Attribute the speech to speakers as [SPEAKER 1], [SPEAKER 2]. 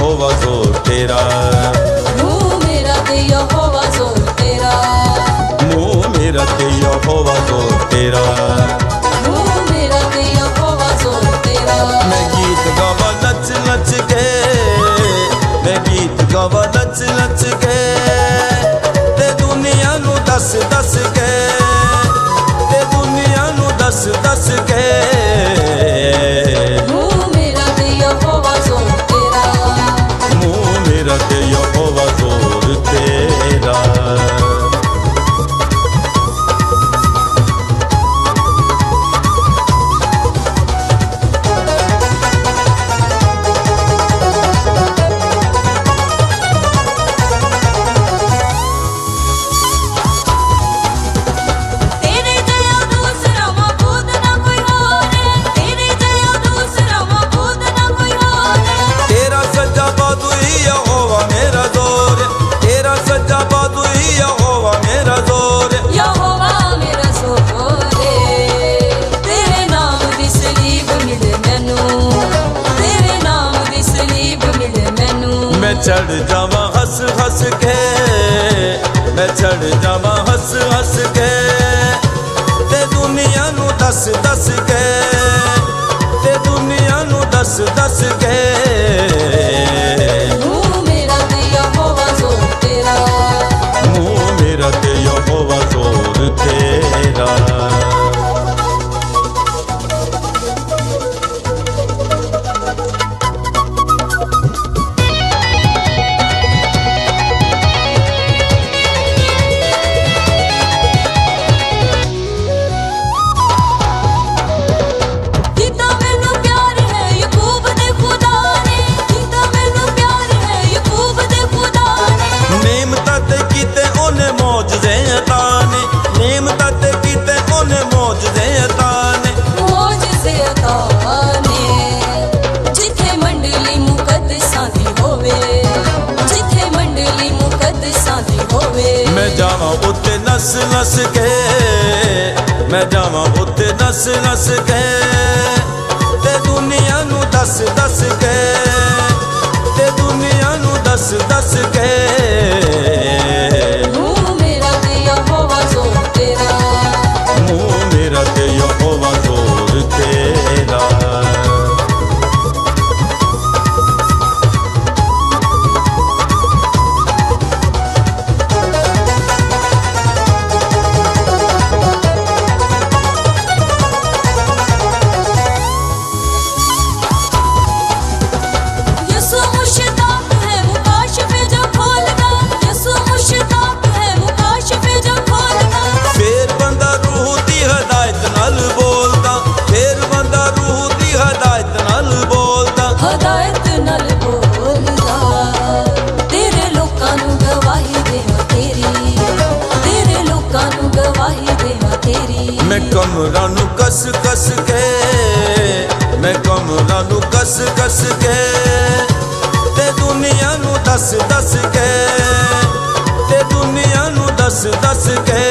[SPEAKER 1] यहोवा जोर तेरा,
[SPEAKER 2] मुँह मेरा ते यहोवा जोर तेरा,
[SPEAKER 1] मुँह मेरा ते यहोवा जोर तेरा,
[SPEAKER 2] मुँह मेरा ते यहोवा जोर तेरा।
[SPEAKER 1] मैं गीत गावा नच नच के, मैं गीत गावा नच नच के, ते दुनिया नू दस दस के, ते दुनिया नू दस दस के।
[SPEAKER 2] मुँह मेरा ते यहोवा जोर तेरा,
[SPEAKER 1] मुँह मेरा ते यहोवा जोर तेरा। मैं चढ़ जावा हंस हंस के, मैं चढ़ जावा हंस हंस के, ते दुनिया नू दस दस के, ते दुनिया नू दस दस के।
[SPEAKER 2] मुँह मेरा ते यहोवा जोर तेरा,
[SPEAKER 1] मुँह मेरा ते यहोवा जोर तेरा। मैं जावा उत्ते नस नस के, मैं जावा उत्ते नस नस के, ते दुनिया नू दस दस के, ते दुनिया नू दस दस के।
[SPEAKER 2] मुँह मेरा ते यहोवा जोर तेरा,
[SPEAKER 1] मुँह मेरा ते यहोवा जोर तेरा। मैं कमरा नू कस कस के, मैं कमरा नू कस कस के, ते दुनिया नू दस दस के, ते दुनिया नू दस दस के।